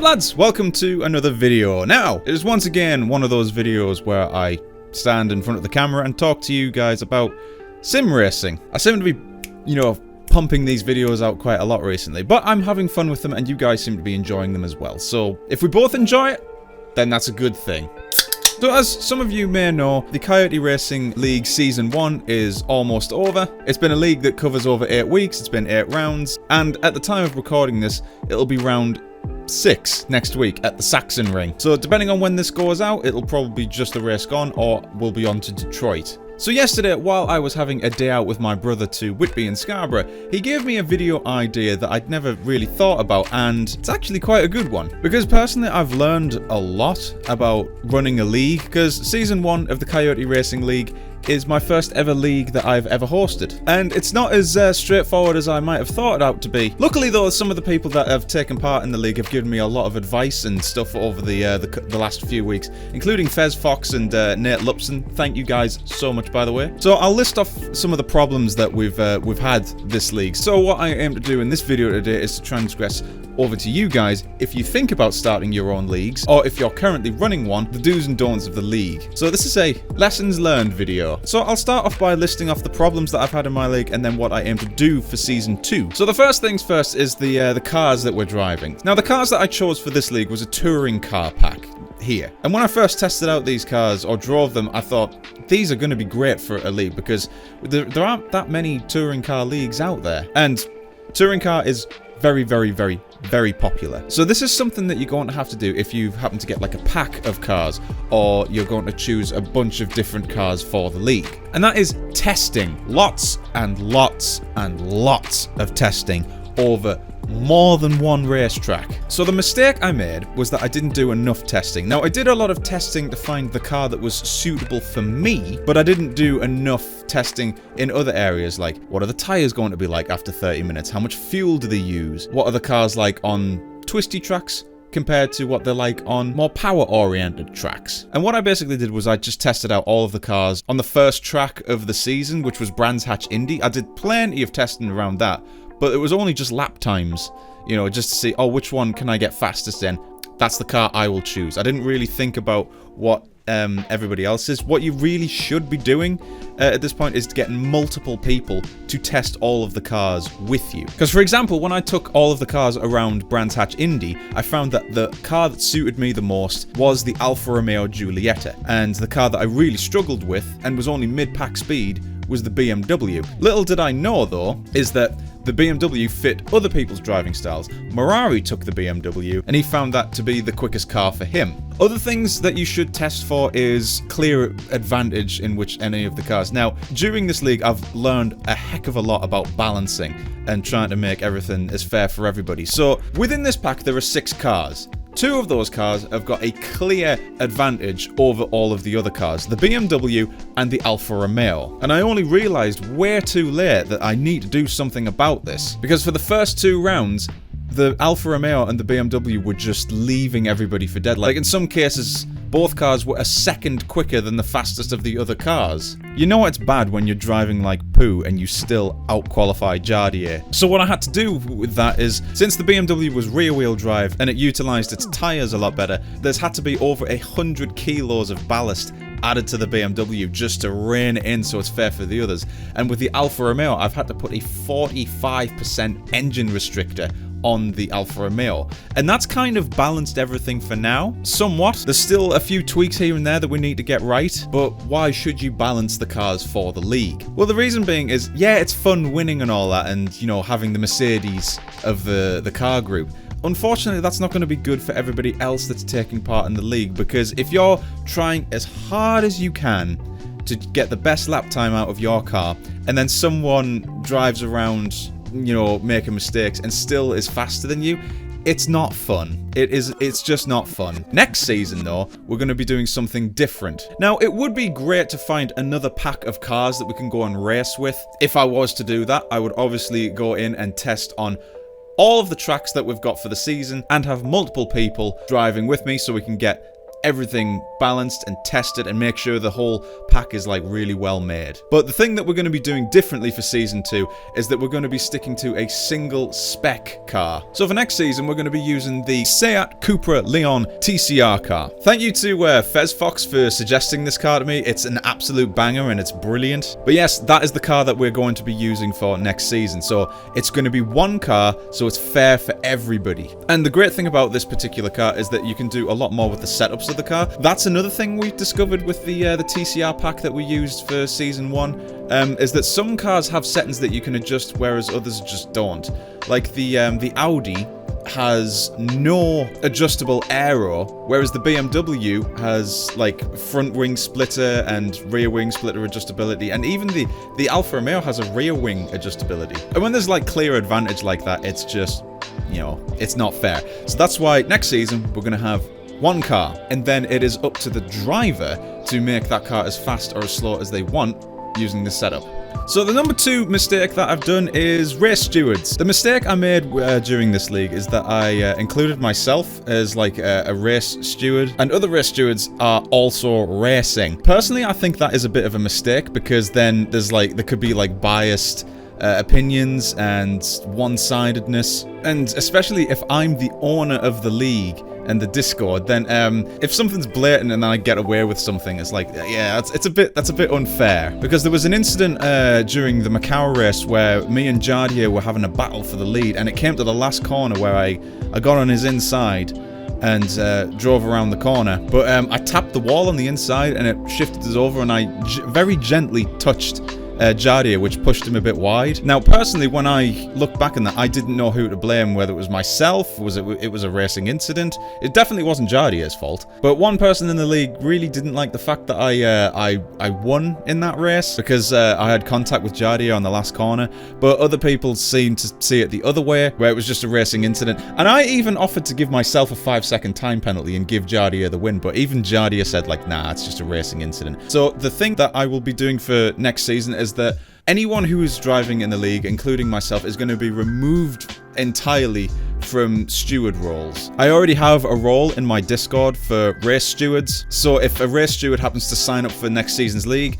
up, lads? Welcome to another video. Now, it is once again one of those videos where I stand in front of the camera and talk to you guys about sim racing. I seem to be, pumping these videos out quite a lot recently, but I'm having fun with them and you guys seem to be enjoying them as well. So, if we both enjoy it, then that's a good thing. So as some of you may know, the Coyote Racing League Season 1 is almost over. It's been a league that covers over 8 weeks, it's been 8 rounds, and at the time of recording this, it'll be round 6 next week at the Saxon Ring. So depending on when this goes out, it'll probably be just a race gone, or we'll be on to Detroit. So yesterday, while I was having a day out with my brother to Whitby in Scarborough, he gave me a video idea that I'd never really thought about, and it's actually quite a good one. Because personally, I've learned a lot about running a league, because Season 1 of the Coyote Racing League is my first ever league that I've ever hosted. And it's not as straightforward as I might have thought it out to be. Luckily though, some of the people that have taken part in the league have given me a lot of advice and stuff over the last few weeks, including Fez Fox and Nate Lupson. Thank you guys so much, by the way. So I'll list off some of the problems that we've had this league. So what I aim to do in this video today is to transgress over to you guys if you think about starting your own leagues, or if you're currently running one, the do's and don'ts of the league. So this is a lessons learned video. So I'll start off by listing off the problems that I've had in my league and then what I aim to do for Season 2. So the first things first is the cars that we're driving. Now the cars that I chose for this league was a touring car pack here. And when I first tested out these cars or drove them, I thought these are going to be great for a league because there aren't that many touring car leagues out there. And touring car is very, very, very, very popular. So this is something that you're going to have to do if you happen to get like a pack of cars, or you're going to choose a bunch of different cars for the league. And that is testing. Lots and lots and lots of testing over more than one racetrack. So the mistake I made was that I didn't do enough testing. Now I did a lot of testing to find the car that was suitable for me, but I didn't do enough testing in other areas, like what are the tires going to be like after 30 minutes? How much fuel do they use? What are the cars like on twisty tracks compared to what they're like on more power-oriented tracks? And what I basically did was I just tested out all of the cars on the first track of the season, which was Brands Hatch Indy. I did plenty of testing around that, but it was only just lap times, just to see, oh, which one can I get fastest in? That's the car I will choose. I didn't really think about what everybody else is. What you really should be doing at this point is getting multiple people to test all of the cars with you. Because, for example, when I took all of the cars around Brands Hatch Indy, I found that the car that suited me the most was the Alfa Romeo Giulietta. And the car that I really struggled with, and was only mid-pack speed, was the BMW. Little did I know, though, is that the BMW fit other people's driving styles. Morari took the BMW, and he found that to be the quickest car for him. Other things that you should test for is clear advantage in which any of the cars. Now, during this league, I've learned a heck of a lot about balancing and trying to make everything as fair for everybody. So, within this pack, there are 6 cars. 2 of those cars have got a clear advantage over all of the other cars, the BMW and the Alfa Romeo. And I only realised way too late that I need to do something about this, because for the first 2 rounds, the Alfa Romeo and the BMW were just leaving everybody for dead. Like, in some cases, both cars were a second quicker than the fastest of the other cars. You know it's bad when you're driving like poo and you still out-qualify Jardier. So what I had to do with that is, since the BMW was rear-wheel drive and it utilised its tyres a lot better, there's had to be over 100 kilos of ballast added to the BMW just to rein it in so it's fair for the others. And with the Alfa Romeo, I've had to put a 45% engine restrictor on the Alfa Romeo, and that's kind of balanced everything for now, somewhat. There's still a few tweaks here and there that we need to get right, but why should you balance the cars for the league? Well, the reason being is, yeah, it's fun winning and all that, and, having the Mercedes of the car group. Unfortunately, that's not going to be good for everybody else that's taking part in the league, because if you're trying as hard as you can to get the best lap time out of your car, and then someone drives around, making mistakes and still is faster than you, it's not fun. It's just not fun. Next season, though, we're going to be doing something different. Now, it would be great to find another pack of cars that we can go and race with. If I was to do that, I would obviously go in and test on all of the tracks that we've got for the season and have multiple people driving with me so we can get everything balanced and tested and make sure the whole pack is like really well made. But the thing that we're going to be doing differently for Season 2 is that we're going to be sticking to a single spec car. So for next season, we're going to be using the Seat Cupra Leon TCR car. Thank you to FezFox for suggesting this car to me. It's an absolute banger and it's brilliant. But yes, that is the car that we're going to be using for next season. So it's going to be one car, so it's fair for everybody. And the great thing about this particular car is that you can do a lot more with the setups of the car. That's another thing we discovered with the TCR pack that we used for Season 1, is that some cars have settings that you can adjust, whereas others just don't. Like the Audi has no adjustable aero, whereas the BMW has like front wing splitter and rear wing splitter adjustability, and even the Alfa Romeo has a rear wing adjustability. And when there's like clear advantage like that, it's just, you know, it's not fair. So that's why next season we're going to have one car, and then it is up to the driver to make that car as fast or as slow as they want using the setup. So the number 2 mistake that I've done is race stewards. The mistake I made during this league is that I included myself as like a race steward, and other race stewards are also racing. Personally, I think that is a bit of a mistake, because then there could be like biased opinions and one-sidedness, and especially if I'm the owner of the league and the Discord, then if something's blatant and I get away with something, it's like, yeah, that's a bit unfair. Because there was an incident during the Macau race where me and Jardier were having a battle for the lead, and it came to the last corner where I got on his inside and drove around the corner, but I tapped the wall on the inside and it shifted us over, and I very gently touched Jardier, which pushed him a bit wide. Now, personally, when I look back on that, I didn't know who to blame, whether it was myself, it was a racing incident. It definitely wasn't Jardier's fault. But one person in the league really didn't like the fact that I won in that race, because I had contact with Jardier on the last corner, but other people seemed to see it the other way, where it was just a racing incident. And I even offered to give myself a 5-second time penalty and give Jardier the win, but even Jardier said like, nah, it's just a racing incident. So the thing that I will be doing for next season is that anyone who is driving in the league, including myself, is going to be removed entirely from steward roles. I already have a role in my Discord for race stewards, so if a race steward happens to sign up for next season's league,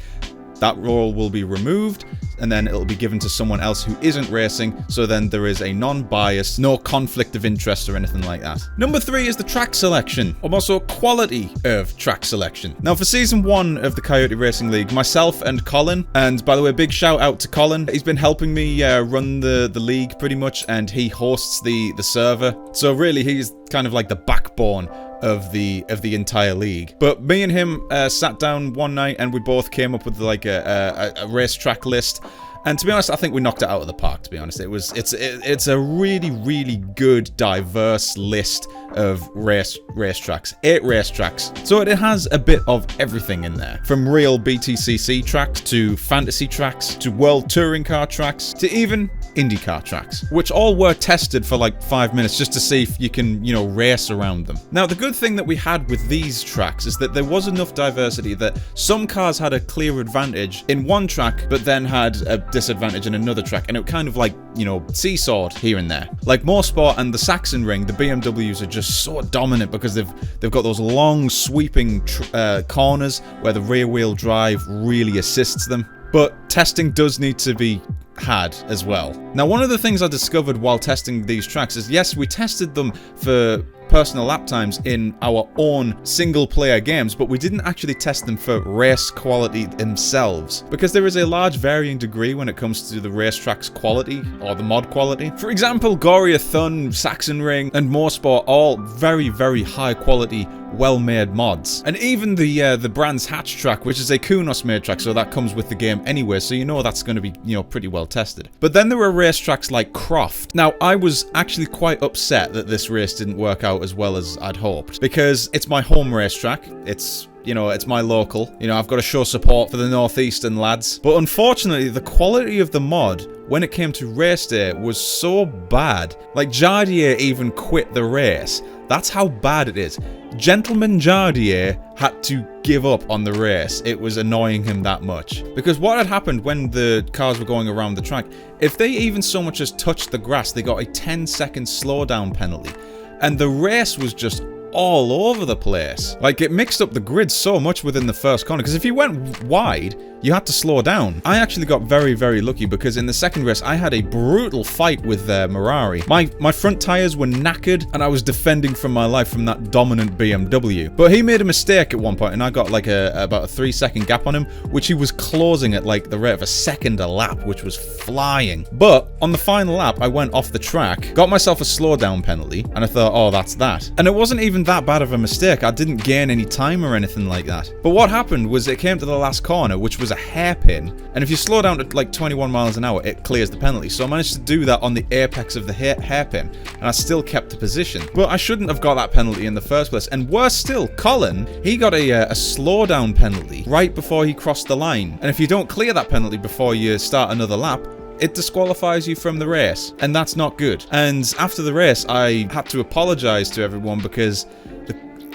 that role will be removed, and then it'll be given to someone else who isn't racing, so then there is a non-bias, no conflict of interest or anything like that. Number 3 is the track selection, or also quality of track selection. Now, for Season 1 of the Coyote Racing League, myself and Colin, and by the way, big shout out to Colin, he's been helping me run the league pretty much, and he hosts the server, so really he's kind of like the backbone of the entire league. But me and him sat down one night and we both came up with like a racetrack list. And to be honest, I think we knocked it out of the park, to be honest. It's a really good, diverse list of racetracks. 8 racetracks. So it has a bit of everything in there. From real BTCC tracks, to fantasy tracks, to world touring car tracks, to even IndyCar tracks, which all were tested for like 5 minutes just to see if you can, you know, race around them. Now, the good thing that we had with these tracks is that there was enough diversity that some cars had a clear advantage in one track, but then had a disadvantage in another track, and it kind of like, you know, seesawed here and there. Like Motorsport and the Sachsenring, the BMWs are just so dominant because they've got those long sweeping corners where the rear wheel drive really assists them. But testing does need to be had as well. Now, one of the things I discovered while testing these tracks is, yes, we tested them for personal lap times in our own single-player games, but we didn't actually test them for race quality themselves, because there is a large varying degree when it comes to the racetrack's quality, or the mod quality. For example, Goria Thun, Sachsenring, and Motorsport, all very high-quality, well-made mods. And even the Brands Hatch track, which is a Kunos-made track, so that comes with the game anyway, so you know that's going to be, you know, pretty well tested. But then there were racetracks like Croft. Now, I was actually quite upset that this race didn't work out as well as I'd hoped, because it's my home racetrack. It's, you know, it's my local. You know, I've got to show support for the Northeastern lads. But unfortunately, the quality of the mod when it came to race day was so bad. Like, Jardier even quit the race. That's how bad it is. Gentleman Jardier had to give up on the race. It was annoying him that much. Because what had happened when the cars were going around the track, if they even so much as touched the grass, they got a 10-second slowdown penalty. And the race was just all over the place. Like, it mixed up the grid so much within the first corner, because if you went wide, you had to slow down. I actually got very, very lucky because in the second race, I had a brutal fight with Mirari. My front tires were knackered and I was defending from my life from that dominant BMW. But he made a mistake at one point and I got like about a 3-second gap on him, which he was closing at like the rate of a second a lap, which was flying. But on the final lap, I went off the track, got myself a slowdown penalty, and I thought, oh, that's that. And it wasn't even that bad of a mistake. I didn't gain any time or anything like that. But what happened was it came to the last corner, which was a hairpin, and if you slow down to like 21 miles an hour, it clears the penalty. So I managed to do that on the apex of the hairpin, and I still kept the position. But I shouldn't have got that penalty in the first place. And worse still, Colin, he got a slowdown penalty right before he crossed the line. And if you don't clear that penalty before you start another lap, it disqualifies you from the race, and that's not good. And after the race, I had to apologize to everyone because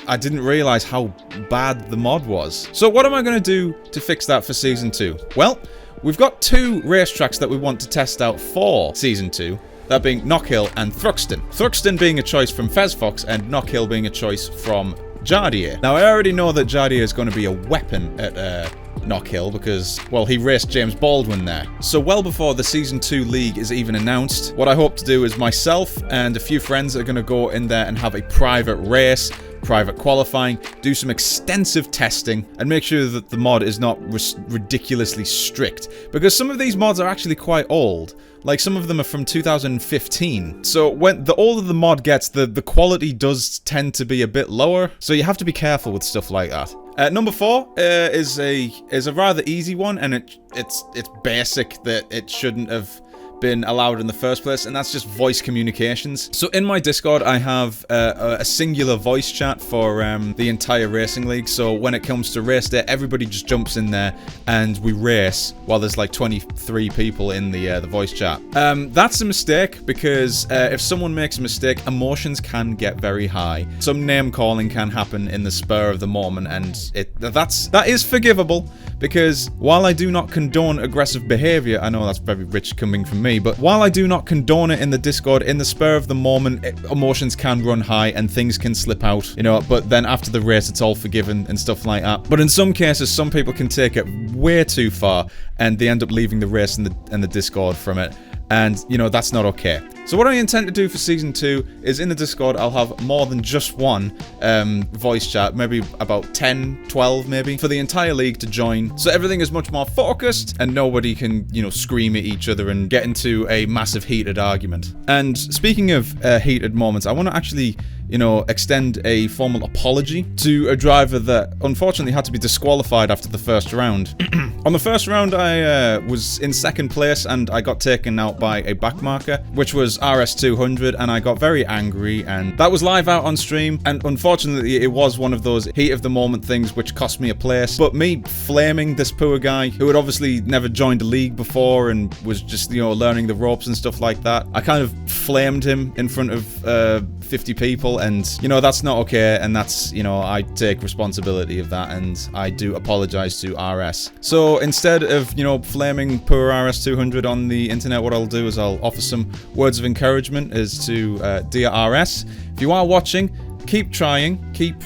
I didn't realize how bad the mod was. So what am I going to do to fix that for Season 2? Well, we've got 2 racetracks that we want to test out for Season 2. That being Knockhill and Thruxton. Thruxton being a choice from FezFox and Knockhill being a choice from Jardier. Now, I already know that Jardier is going to be a weapon at Knockhill because, well, he raced James Baldwin there. So well before the Season 2 league is even announced, what I hope to do is myself and a few friends are going to go in there and have a private race, private qualifying, do some extensive testing, and make sure that the mod is not ridiculously strict. Because some of these mods are actually quite old. Like, some of them are from 2015. So when the older the mod gets, the quality does tend to be a bit lower. So you have to be careful with stuff like that. Number 4 is a rather easy one, and it's basic that it shouldn't have been allowed in the first place, and that's just voice communications. So in my Discord, I have a singular voice chat for the entire racing league. So when it comes to race day, everybody just jumps in there and we race while there's like 23 people in the voice chat. That's a mistake because if someone makes a mistake, emotions can get very high. Some name calling can happen in the spur of the moment, and that is forgivable. Because while I do not condone aggressive behavior, I know that's very rich coming from me, but while I do not condone it in the Discord, in the spur of the moment, emotions can run high and things can slip out, you know, but then after the race, it's all forgiven and stuff like that. But in some cases, some people can take it way too far and they end up leaving the race and the Discord from it. And, you know, that's not okay. So what I intend to do for Season 2 is in the Discord, I'll have more than just one voice chat, maybe about 10, 12 maybe, for the entire league to join. So everything is much more focused and nobody can, you know, scream at each other and get into a massive heated argument. And speaking of heated moments, I want to actually, you know, extend a formal apology to a driver that unfortunately had to be disqualified after the first round. On the first round, I was in second place and I got taken out by a backmarker, which was RS200, and I got very angry, and that was live out on stream, and unfortunately it was one of those heat of the moment things which cost me a place. But me flaming this poor guy who had obviously never joined a league before and was just, you know, learning the ropes and stuff like that, I kind of flamed him in front of 50 people, and, you know, that's not okay, and that's, you know, I take responsibility of that, and I do apologize to RS. So instead of, you know, flaming poor RS200 on the internet, what I'll do is I'll offer some words of encouragement as to dear RS, if you are watching, keep trying, keep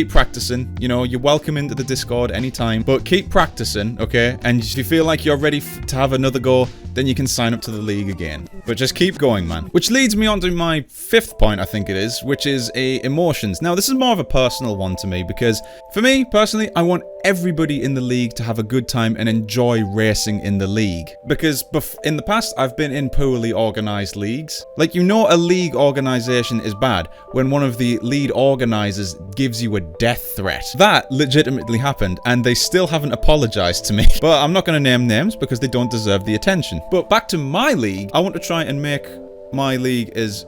practicing. You know, you're welcome into the Discord anytime, but keep practicing, okay? And if you feel like you're ready to have another go, then you can sign up to the league again. But just keep going, man. Which leads me on to my 5th point, I think it is, which is emotions. Now, this is more of a personal one to me, because for me, personally, I want everybody in the league to have a good time and enjoy racing in the league. Because in the past, I've been in poorly organized leagues. Like, you know, a league organization is bad when one of the lead organizers gives you a death threat. That legitimately happened, and they still haven't apologized to me. But I'm not going to name names because they don't deserve the attention. But back to my league, I want to try and make my league as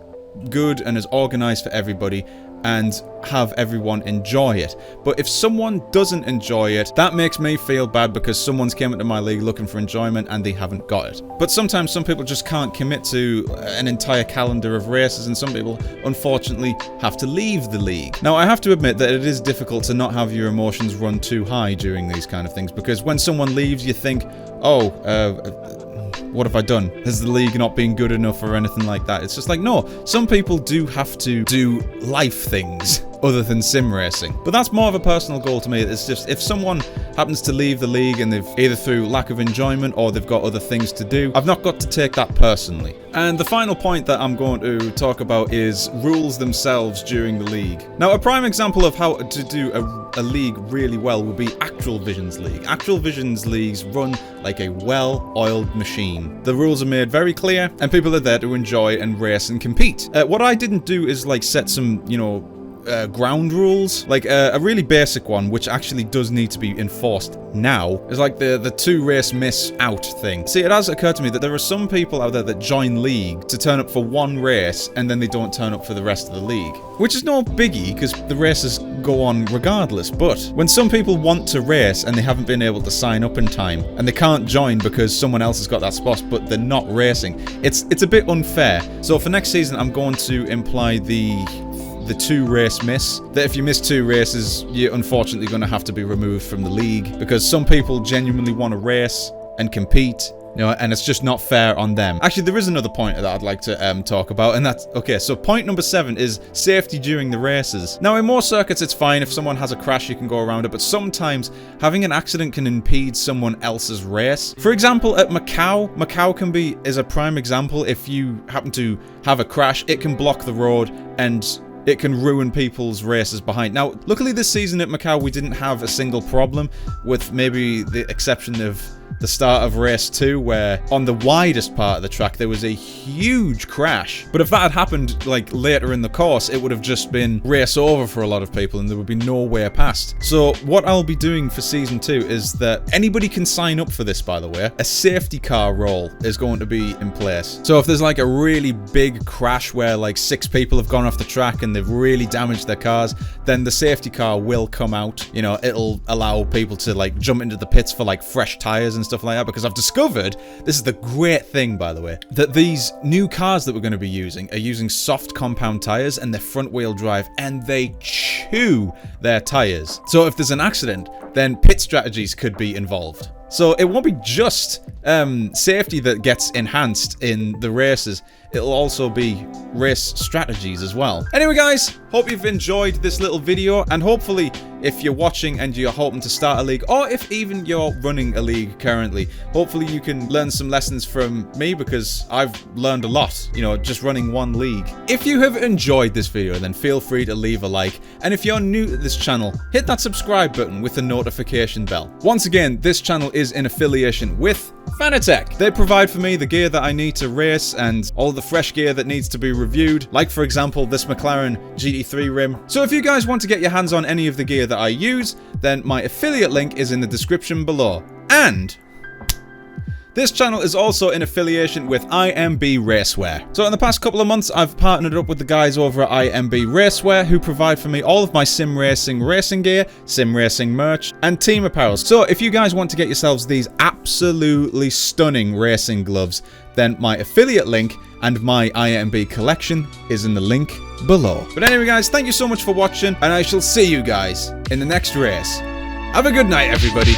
good and as organized for everybody and have everyone enjoy it. But if someone doesn't enjoy it, that makes me feel bad because someone's came into my league looking for enjoyment and they haven't got it. But sometimes some people just can't commit to an entire calendar of races, and some people unfortunately have to leave the league. Now, I have to admit that it is difficult to not have your emotions run too high during these kind of things, because when someone leaves, you think, oh, what have I done? Has the league not been good enough or anything like that? It's just like, no, some people do have to do life things. other than sim racing. But that's more of a personal goal to me. It's just, if someone happens to leave the league and they've either through lack of enjoyment or they've got other things to do, I've not got to take that personally. And the final point that I'm going to talk about is rules themselves during the league. Now, a prime example of how to do a league really well would be Actual Visions League. Actual Visions leagues run like a well-oiled machine. The rules are made very clear, and people are there to enjoy and race and compete. What I didn't do is like set some, you know, ground rules. Like a really basic one, which actually does need to be enforced now, is like the 2 race miss out thing. See, it has occurred to me that there are some people out there that join league to turn up for 1 race and then they don't turn up for the rest of the league, which is no biggie because the races go on regardless. But when some people want to race and they haven't been able to sign up in time and they can't join because someone else has got that spot but they're not racing, it's a bit unfair. So for next season I'm going to imply the 2 race miss, that if you miss 2 races, you're unfortunately going to have to be removed from the league, because some people genuinely want to race and compete, you know, and it's just not fair on them. Actually, there is another point that I'd like to talk about, and that's, okay, so point number 7 is safety during the races. Now, in most circuits, it's fine. If someone has a crash, you can go around it, but sometimes having an accident can impede someone else's race. For example, at Macau is a prime example. If you happen to have a crash, it can block the road and it can ruin people's races behind. Now, luckily this season at Macau, we didn't have a single problem, with maybe the exception of the start of race 2, where on the widest part of the track there was a huge crash. But if that had happened like later in the course, it would have just been race over for a lot of people and there would be no way past. So what I'll be doing for season 2 is that anybody can sign up for this, by the way. A safety car role is going to be in place. So if there's like a really big crash where like 6 people have gone off the track and they've really damaged their cars, then the safety car will come out. You know, it'll allow people to like jump into the pits for like fresh tires and stuff like that, because I've discovered, this is the great thing by the way, that these new cars that we're going to be using are using soft compound tires and they're front wheel drive, and they chew their tires. So if there's an accident, then pit strategies could be involved. So it won't be just safety that gets enhanced in the races, it'll also be race strategies as well. Anyway guys, hope you've enjoyed this little video, and hopefully if you're watching and you're hoping to start a league, or if even you're running a league currently, hopefully you can learn some lessons from me, because I've learned a lot, you know, just running 1 league. If you have enjoyed this video, then feel free to leave a like, and if you're new to this channel, hit that subscribe button with the notification bell. Once again, this channel is in affiliation with Fanatec. They provide for me the gear that I need to race and all the fresh gear that needs to be reviewed, like for example this McLaren GT3 rim. So if you guys want to get your hands on any of the gear that I use, then my affiliate link is in the description below. And this channel is also in affiliation with IMB Racewear. So in the past couple of months, I've partnered up with the guys over at IMB Racewear, who provide for me all of my sim racing gear, sim racing merch, and team apparel. So if you guys want to get yourselves these absolutely stunning racing gloves, then my affiliate link and my IMB collection is in the link below. But anyway guys, thank you so much for watching, and I shall see you guys in the next race. Have a good night, everybody.